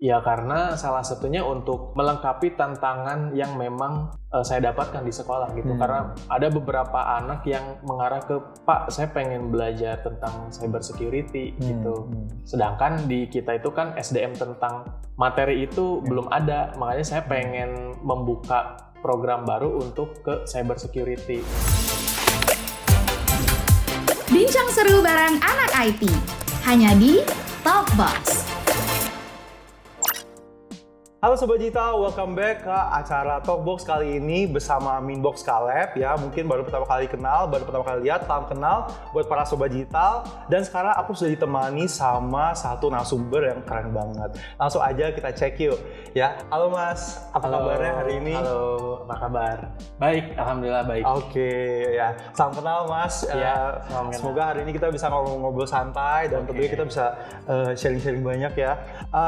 Ya karena salah satunya untuk melengkapi tantangan yang memang saya dapatkan di sekolah gitu. Karena ada beberapa anak yang mengarah ke, Pak, saya pengen belajar tentang cyber security gitu. Sedangkan di kita itu kan SDM tentang materi itu belum ada. Makanya saya pengen membuka program baru untuk ke cyber security. Bincang seru bareng anak IT, hanya di Talkbox. Halo Sobat Digital, welcome back ke acara Talkbox kali ini bersama Minbox Caleb ya. Mungkin baru pertama kali kenal, baru pertama kali lihat, salam kenal buat para Sobat Digital. Dan sekarang aku sudah ditemani sama satu narasumber yang keren banget. Langsung aja kita cek yuk ya. Halo Mas, apa kabarnya hari ini? Halo, apa kabar? Baik, Alhamdulillah baik. Oke ya, salam kenal Mas. Ya, salam kenal. Semoga hari ini kita bisa ngobrol-ngobrol santai dan tentunya kita bisa sharing-sharing banyak ya.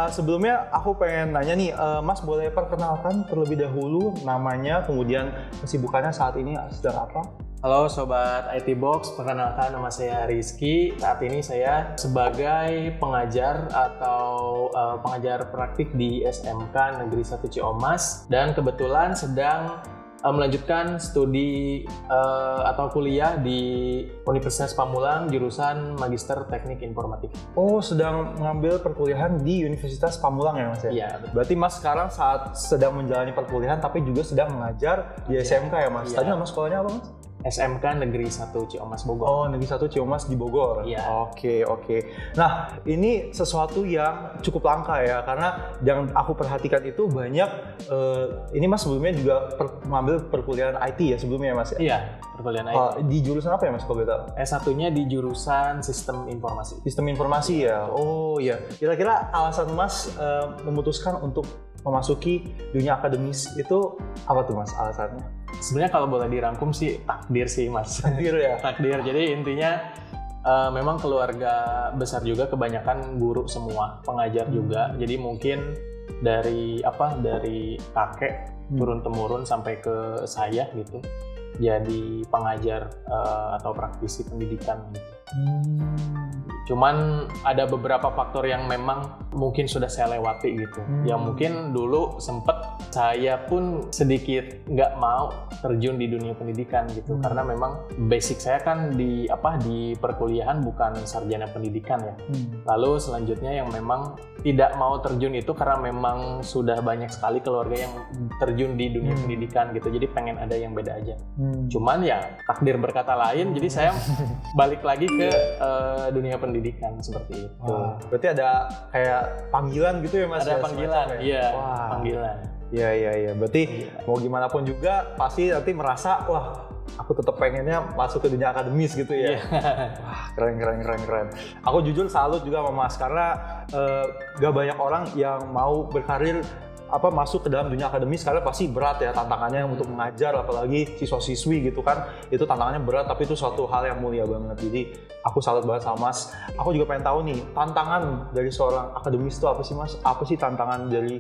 Sebelumnya aku pengen nanya nih, Mas boleh perkenalkan terlebih dahulu namanya, kemudian kesibukannya saat ini sedang apa? Halo Sobat IT Box, perkenalkan nama saya Rizky. Saat ini saya sebagai pengajar atau pengajar praktik di SMK Negeri 1 Ciamas dan kebetulan sedang melanjutkan studi atau kuliah di Universitas Pamulang jurusan Magister Teknik Informatika. Oh, sedang mengambil perkuliahan di Universitas Pamulang ya Mas ya? Iya, betul. Berarti Mas sekarang saat sedang menjalani perkuliahan tapi juga sedang mengajar di SMK ya Mas? Iya. Tadi nama sekolahnya apa Mas? SMK Negeri 1 Ciamas Bogor. Oh, Negeri 1 Ciamas di Bogor. Iya. Oke. Nah, ini sesuatu yang cukup langka ya, karena yang aku perhatikan itu banyak. Ini Mas sebelumnya juga mengambil perkuliahan IT ya sebelumnya ya Mas ya? Iya, perkuliahan IT. Di jurusan apa ya Mas kalau boleh tahu? S1-nya di jurusan Sistem Informasi. Sistem Informasi ya. Oh iya. Kira-kira alasan Mas memutuskan untuk memasuki dunia akademis itu apa tuh Mas alasannya? Sebenarnya kalau boleh dirangkum sih takdir sih Mas. Takdir ya? Takdir. Jadi intinya memang keluarga besar juga kebanyakan guru semua, pengajar juga. Jadi mungkin dari kakek turun-temurun sampai ke saya gitu. Jadi pengajar atau praktisi pendidikan gitu. Cuman ada beberapa faktor yang memang mungkin sudah saya lewati gitu. Yang mungkin dulu sempet saya pun sedikit nggak mau terjun di dunia pendidikan gitu. Karena memang basic saya kan di perkuliahan bukan sarjana pendidikan ya. Lalu selanjutnya yang memang tidak mau terjun itu karena memang sudah banyak sekali keluarga yang terjun di dunia pendidikan gitu. Jadi pengen ada yang beda aja. Cuman ya takdir berkata lain. Jadi saya balik lagi ke dunia pendidikan seperti itu. Wah, berarti ada kayak panggilan gitu ya Mas? Ada ya, panggilan, iya. Wah. Panggilan. Iya. Berarti mau gimana pun juga pasti nanti merasa wah aku tetap pengennya masuk ke dunia akademis gitu ya. Wah keren. Aku jujur salut juga sama Mas karena gak banyak orang yang mau berkarir masuk ke dalam dunia akademis karena pasti berat ya tantangannya untuk mengajar, apalagi siswa-siswi gitu kan, itu tantangannya berat tapi itu suatu hal yang mulia banget. Jadi aku salut banget sama Mas. Aku juga pengen tahu nih tantangan dari seorang akademis itu apa sih Mas? Apa sih tantangan dari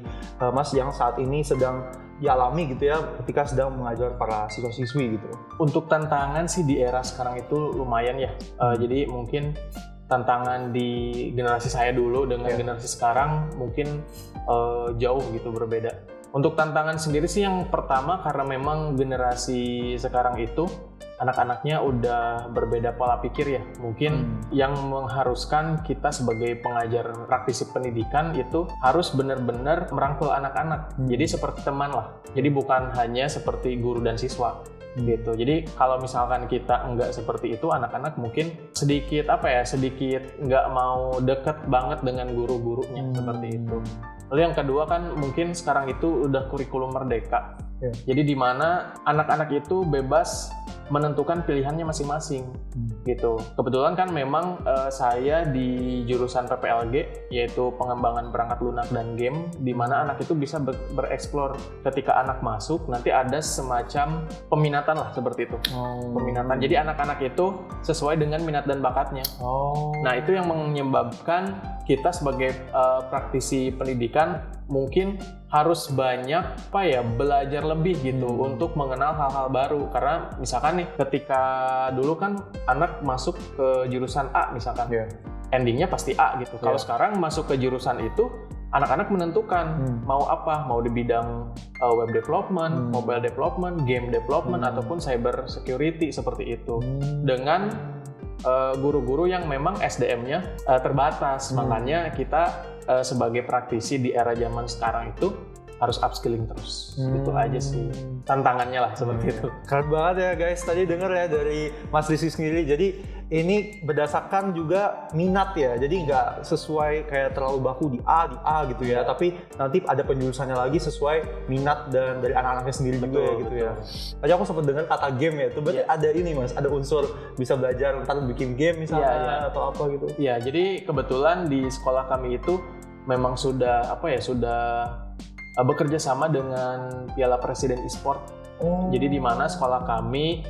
Mas yang saat ini sedang dialami gitu ya ketika sedang mengajar para siswa-siswi gitu? Untuk tantangan sih di era sekarang itu lumayan ya. Jadi mungkin tantangan di generasi saya dulu dengan generasi sekarang mungkin jauh gitu berbeda. Untuk tantangan sendiri sih yang pertama karena memang generasi sekarang itu anak-anaknya udah berbeda pola pikir ya. Mungkin yang mengharuskan kita sebagai pengajar praktisi pendidikan itu harus benar-benar merangkul anak-anak. Jadi seperti teman lah. Jadi bukan hanya seperti guru dan siswa. Gitu. Jadi kalau misalkan kita nggak seperti itu, anak-anak mungkin sedikit nggak mau deket banget dengan guru-gurunya seperti itu. Lalu yang kedua kan mungkin sekarang itu udah kurikulum merdeka. Jadi di mana anak-anak itu bebas menentukan pilihannya masing-masing gitu. Kebetulan kan memang saya di jurusan PPLG yaitu pengembangan perangkat lunak dan game, di mana anak itu bisa bereksplor. Ketika anak masuk nanti ada semacam peminatan lah seperti itu. Peminatan. Jadi anak-anak itu sesuai dengan minat dan bakatnya. Nah itu yang menyebabkan kita sebagai praktisi pendidikan mungkin harus banyak belajar lebih gitu untuk mengenal hal-hal baru. Karena misalkan nih ketika dulu kan anak masuk ke jurusan A misalkan, endingnya pasti A gitu. Kalau sekarang masuk ke jurusan itu anak-anak menentukan mau apa, mau di bidang web development, mobile development, game development, ataupun cyber security seperti itu. Dengan guru-guru yang memang SDM-nya terbatas, makanya kita sebagai praktisi di era zaman sekarang itu harus upskilling terus. Itu aja sih tantangannya lah seperti itu. Keren banget ya guys, tadi denger ya dari Mas Rizky sendiri. Jadi ini berdasarkan juga minat ya, jadi nggak sesuai kayak terlalu baku di A gitu ya, tapi nanti ada penjurusannya lagi sesuai minat dan dari anak-anaknya sendiri juga ya gitu ya. Tadi aku sempat dengar kata game ya, itu berarti ada ini Mas, ada unsur bisa belajar ntar bikin game misalnya atau apa gitu. Iya, jadi kebetulan di sekolah kami itu memang sudah bekerja sama dengan Piala Presiden Esport. Jadi di mana sekolah kami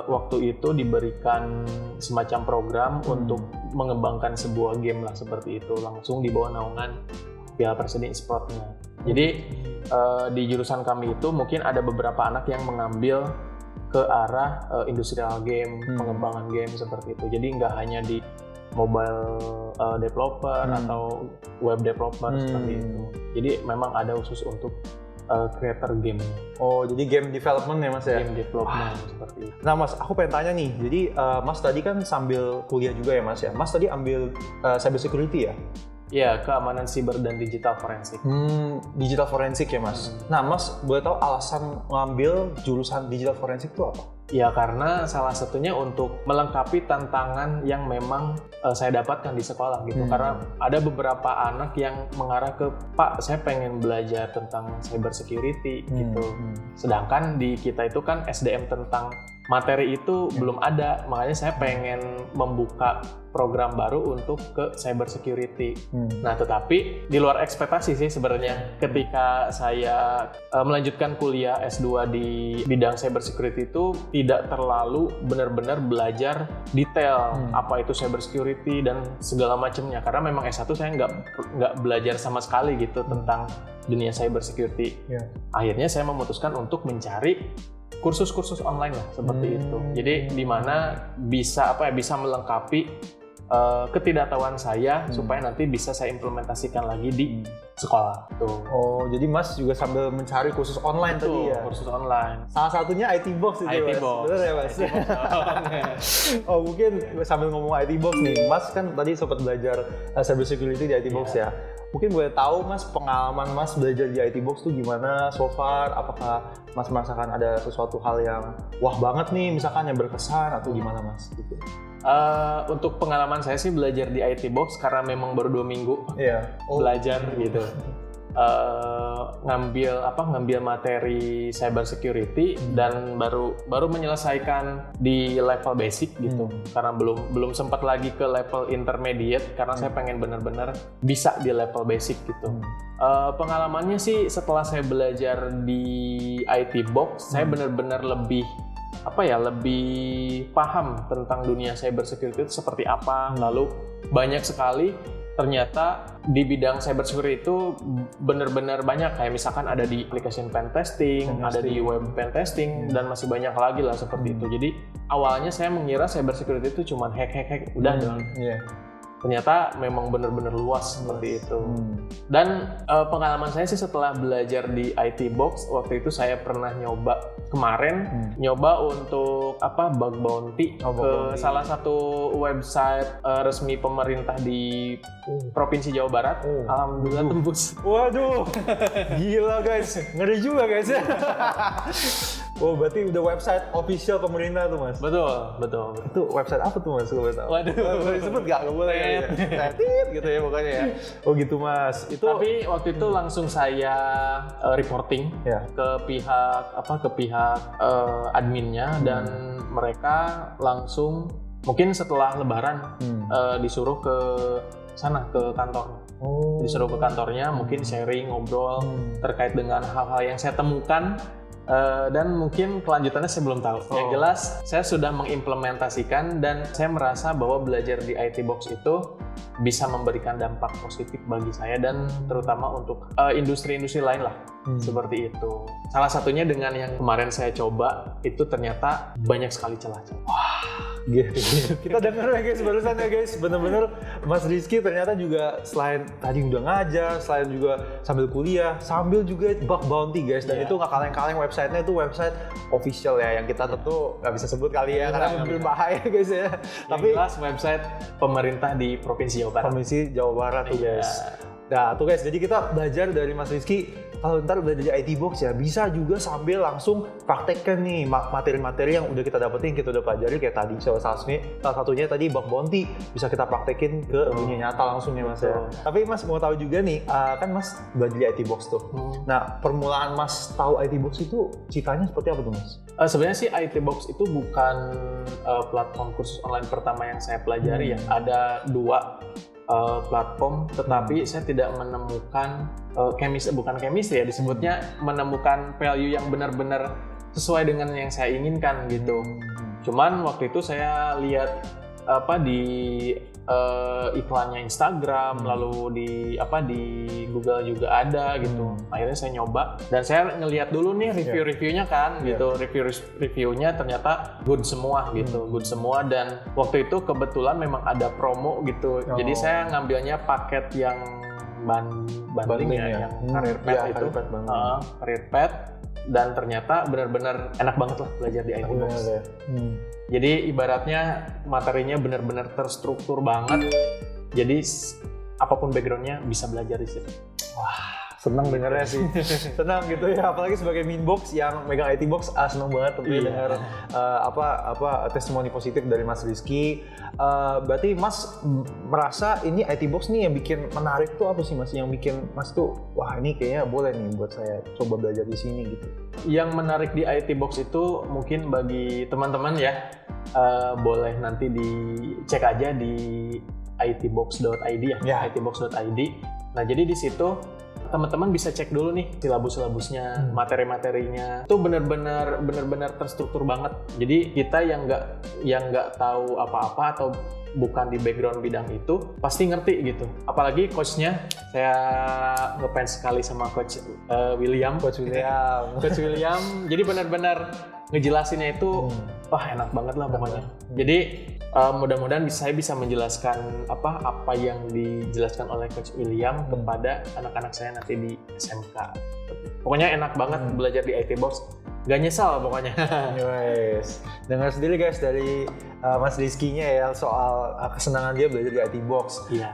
waktu itu diberikan semacam program untuk mengembangkan sebuah game lah seperti itu, langsung di bawah naungan Piala Presiden Esport-nya. Jadi di jurusan kami itu mungkin ada beberapa anak yang mengambil ke arah industrial game, pengembangan game seperti itu. Jadi nggak hanya di mobile developer atau web developer seperti itu. Jadi memang ada khusus untuk creator game. Oh, jadi game development ya Mas ya? Game development seperti itu. Nah Mas, aku pengen tanya nih, jadi Mas tadi kan sambil kuliah juga ya Mas ya? Mas tadi ambil cyber security ya? Iya, keamanan siber dan digital forensik. Digital forensik ya Mas? Nah Mas, boleh tahu alasan ngambil jurusan digital forensik itu apa? Ya karena salah satunya untuk melengkapi tantangan yang memang saya dapatkan di sekolah gitu. Karena ada beberapa anak yang mengarah ke, Pak, saya pengen belajar tentang cyber security gitu. Sedangkan di kita itu kan SDM tentang materi itu belum ada, makanya saya pengen membuka program baru untuk ke cyber security. Nah, tetapi di luar ekspektasi sih sebenarnya ketika saya melanjutkan kuliah S2 di bidang cyber security itu tidak terlalu benar-benar belajar detail apa itu cyber security dan segala macamnya, karena memang S1 saya nggak belajar sama sekali gitu tentang dunia cyber security. Akhirnya saya memutuskan untuk mencari kursus-kursus online lah seperti itu. Jadi di mana bisa melengkapi ketidaktahuan saya supaya nanti bisa saya implementasikan lagi di sekolah. Tuh. Oh, jadi Mas juga sambil mencari kursus online tadi ya? Kursus online. Salah satunya IT Box itu IT Mas? Box. Bener ya Mas? Oh, mungkin sambil ngomong IT Box nih, Mas kan tadi sempat belajar cyber security di IT Box ya? Mungkin boleh tahu Mas, pengalaman Mas belajar di IT Box tuh gimana so far? Apakah Mas merasakan ada sesuatu hal yang wah banget nih, misalkan yang berkesan atau gimana Mas? Gitu. Untuk pengalaman saya sih belajar di IT Box karena memang baru 2 minggu belajar gitu. Ngambil materi cyber security dan baru menyelesaikan di level basic gitu. Karena belum sempat lagi ke level intermediate karena saya pengen benar-benar bisa di level basic gitu. Pengalamannya sih setelah saya belajar di IT Box, saya benar-benar lebih paham tentang dunia cyber security itu seperti apa. Lalu banyak sekali ternyata di bidang cyber security itu benar-benar banyak, kayak misalkan ada di application pen testing, ada di web pen testing, dan masih banyak lagi lah seperti itu. Jadi awalnya saya mengira cyber security itu cuma hack udah dong. Ternyata memang benar-benar luas seperti itu. Dan pengalaman saya sih setelah belajar di IT Box, waktu itu saya pernah nyoba untuk bug bounty ke salah satu website resmi pemerintah di Provinsi Jawa Barat. Alhamdulillah tembus. Waduh, gila guys, ngeri juga guys ya. Oh, berarti udah website official pemerintah tuh Mas? Betul. Itu website apa tuh Mas? Boleh tahu? Waduh, boleh disebut nggak? Nggak boleh ya? Gitu ya pokoknya ya. Oh gitu Mas. Tapi waktu itu langsung saya reporting ke pihak adminnya dan mereka langsung mungkin setelah Lebaran disuruh ke sana ke kantor. Disuruh ke kantornya mungkin sharing, ngobrol terkait dengan hal-hal yang saya temukan. Dan mungkin kelanjutannya saya belum tahu. Yang jelas saya sudah mengimplementasikan dan saya merasa bahwa belajar di IT Box itu bisa memberikan dampak positif bagi saya dan terutama untuk industri-industri lain lah. Seperti itu. Salah satunya dengan yang kemarin saya coba itu ternyata banyak sekali celah-celah. Kita denger ya guys, barusan ya guys, bener-bener Mas Rizky ternyata juga selain tadi udah ngajar, selain juga sambil kuliah, sambil juga bug bounty guys, dan itu nggak kaleng-kaleng, websitenya itu website official ya, yang kita tentu nggak bisa sebut kali ya, karena berbahaya guys ya. Tapi jelas website pemerintah di Provinsi Jawa Barat. Provinsi Jawa Barat tuh guys. Nah tuh guys, jadi kita belajar dari Mas Rizky, kalau ntar belajar di IT Box ya bisa juga sambil langsung praktekkan nih materi-materi yang udah kita dapetin, kita udah pelajari kayak tadi salah satunya tadi bug bounty bisa kita praktekin ke dunia nyata langsung ya Mas ya. Tapi Mas mau tahu juga nih, kan Mas belajar di IT Box tuh. Nah permulaan Mas tahu IT Box itu ceritanya seperti apa tuh Mas? Sebenarnya sih IT Box itu bukan platform kursus online pertama yang saya pelajari ya. Ada 2 platform, tetapi saya tidak menemukan bukan chemistry ya disebutnya, menemukan value yang benar-benar sesuai dengan yang saya inginkan gitu. Cuman waktu itu saya lihat di iklannya Instagram, lalu di Google juga ada gitu. Akhirnya saya nyoba dan saya ngelihat dulu nih review-reviewnya kan gitu. Review-reviewnya ternyata good semua gitu, good semua, dan waktu itu kebetulan memang ada promo gitu. Jadi saya ngambilnya paket yang banding ya, yang career path itu, career path, dan ternyata benar-benar enak banget lah belajar di IT Box. Jadi ibaratnya materinya benar-benar terstruktur banget. Jadi apapun backgroundnya bisa belajar di situ. Wah, senang dengarnya sih. Senang gitu ya, apalagi sebagai Minbox yang megang IT Box, senang banget tentunya dengar testimoni positif dari Mas Rizky. Berarti Mas merasa ini IT Box nih yang bikin menarik tuh apa sih Mas? Yang bikin Mas tuh wah ini kayaknya boleh nih buat saya coba belajar di sini gitu. Yang menarik di IT Box itu mungkin bagi teman-teman ya, boleh nanti dicek aja di itbox.id ya, itbox.id. Nah jadi di situ teman-teman bisa cek dulu nih silabus-silabusnya, materi-materinya. Itu benar-benar terstruktur banget. Jadi kita yang nggak tahu apa-apa atau bukan di background bidang itu pasti ngerti gitu. Apalagi coachnya, saya ngefans sekali sama Coach William. Coach William. Jadi benar-benar ngejelasinnya itu wah enak banget lah pokoknya. Jadi mudah-mudahan saya bisa menjelaskan apa yang dijelaskan oleh Coach William kepada anak-anak saya nanti di SMK. Pokoknya enak banget belajar di IT Box. Gak nyesal pokoknya. Guys, dengar sendiri guys dari Mas Rizky-nya ya soal kesenangan dia belajar di IT Box. Iya.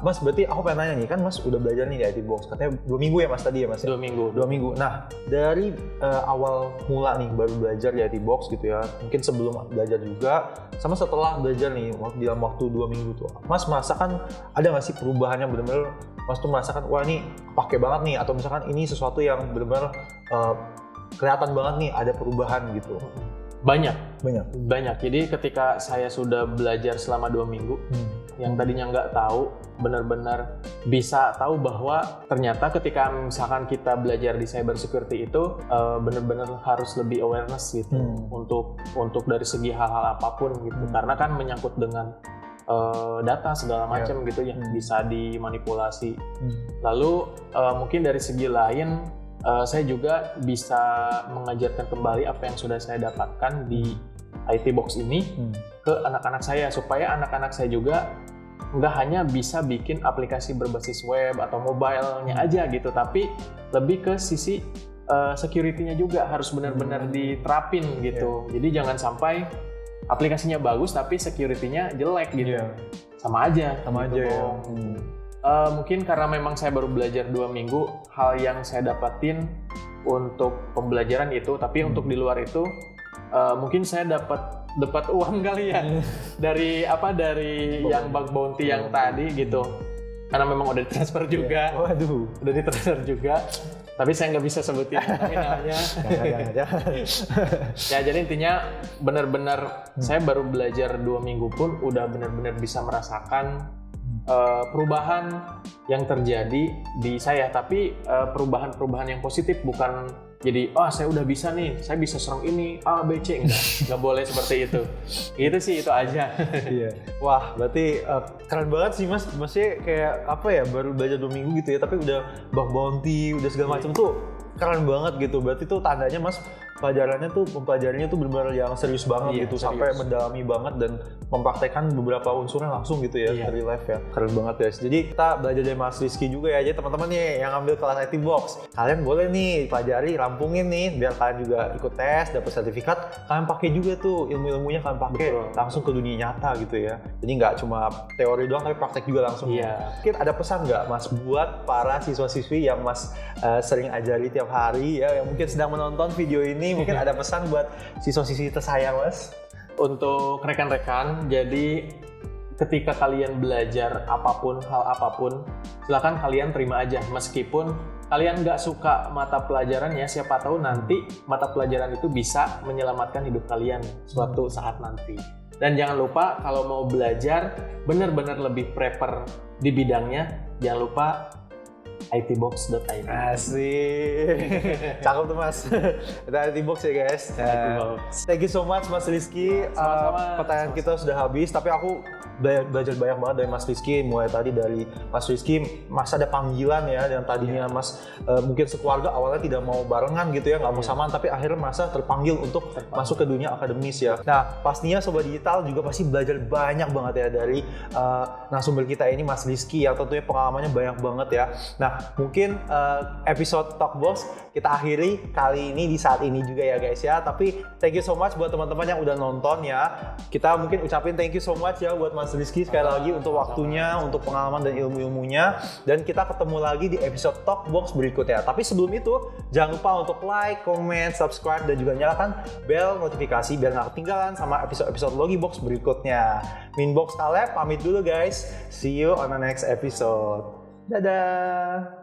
Mas, berarti aku pengen nanya nih, kan Mas udah belajar nih di IT Box. Katanya 2 minggu ya Mas tadi ya Mas? 2 minggu. 2 minggu. Nah, dari awal mula nih baru belajar di IT Box gitu ya. Mungkin sebelum belajar juga, sama setelah belajar nih dalam waktu 2 minggu tuh. Mas merasakan ada nggak sih perubahannya benar-benar Mas tuh merasakan wah ini pakai banget nih, atau misalkan ini sesuatu yang benar-benar kelihatan banget nih ada perubahan gitu? Banyak. Jadi ketika saya sudah belajar selama 2 minggu, yang tadinya nggak tahu, benar-benar bisa tahu bahwa ternyata ketika misalkan kita belajar di cyber security itu benar-benar harus lebih awareness gitu untuk dari segi hal-hal apapun gitu, karena kan menyangkut dengan data segala macam gitu ya, bisa dimanipulasi. Lalu mungkin dari segi lain saya juga bisa mengajarkan kembali apa yang sudah saya dapatkan di IT Box ini ke anak-anak saya, supaya anak-anak saya juga nggak hanya bisa bikin aplikasi berbasis web atau mobile-nya aja gitu, tapi lebih ke sisi security-nya juga harus benar-benar diterapin gitu. Jadi jangan sampai aplikasinya bagus tapi security-nya jelek gitu. Sama aja gitu, ya. Mungkin karena memang saya baru belajar 2 minggu, hal yang saya dapatin untuk pembelajaran itu, tapi untuk di luar itu mungkin saya dapat uang kali ya dari yang bug bounty yang tadi gitu, karena memang udah ditransfer juga. Udah ditransfer juga, tapi saya nggak bisa sebutin namanya. Ya jadi intinya benar-benar saya baru belajar 2 minggu pun udah benar-benar bisa merasakan perubahan yang terjadi di saya, tapi perubahan yang positif, bukan jadi saya udah bisa nih, saya bisa serang ini A, B, C, nggak boleh seperti itu. Itu sih, itu aja. Iya. Wah, berarti keren banget sih Mas. Maksudnya kayak apa ya, baru belajar 2 minggu gitu ya, tapi udah bug bounty, udah segala macam tuh keren banget gitu. Berarti tuh tandanya Mas pelajarannya tuh mempelajarinya tuh benar-benar yang serius banget gitu, serius. sampai mendalami banget dan mempraktekkan beberapa unsurnya langsung gitu ya dari live ya. Keren banget guys. Jadi kita belajar dari Mas Rizky juga ya. Jadi teman-teman nih yang ambil kelas IT Box, kalian boleh nih pelajari, rampungin nih biar kalian juga ikut tes, dapat sertifikat, kalian pakai juga tuh ilmu-ilmunya, kalian pakai langsung ke dunia nyata gitu ya. Jadi nggak cuma teori doang tapi praktek juga langsung. Mungkin ada pesan nggak Mas buat para siswa-siswi yang Mas sering ajari tiap hari ya, yang mungkin sedang menonton video ini, mungkin ada pesan buat siswa-siswi tersayang Mas? Untuk rekan-rekan, jadi ketika kalian belajar apapun, hal apapun, silakan kalian terima aja. Meskipun kalian nggak suka mata pelajarannya, siapa tahu nanti mata pelajaran itu bisa menyelamatkan hidup kalian suatu saat nanti. Dan jangan lupa kalau mau belajar benar-benar lebih prepare di bidangnya, jangan lupa itbox.id. Asik. Cakep tuh Mas. Kita itbox ya guys. Thank you so much Mas Rizky. Pertanyaan kita sudah habis, tapi aku belajar banyak banget dari Mas Rizky. Mulai tadi dari Mas Rizky, Mas ada panggilan ya, yang tadinya Mas mungkin sekeluarga awalnya tidak mau barengan gitu ya, nggak mau samaan, tapi akhirnya masa terpanggil untuk masuk ke dunia akademis ya. Nah pastinya Sobat Digital juga pasti belajar banyak banget ya dari narasumber kita ini Mas Rizky, yang tentunya pengalamannya banyak banget ya. Nah mungkin episode Talkbox kita akhiri kali ini di saat ini juga ya guys ya. Tapi thank you so much buat teman-teman yang udah nonton ya. Kita mungkin ucapin thank you so much ya buat Mas Rizky sekali lagi untuk waktunya, untuk pengalaman dan ilmu-ilmunya. Dan kita ketemu lagi di episode Talkbox berikutnya. Tapi sebelum itu jangan lupa untuk like, comment, subscribe dan juga nyalakan bel notifikasi biar nggak ketinggalan sama episode-episode Logibox berikutnya. Minbox Taleb pamit dulu guys. See you on the next episode. Dadah!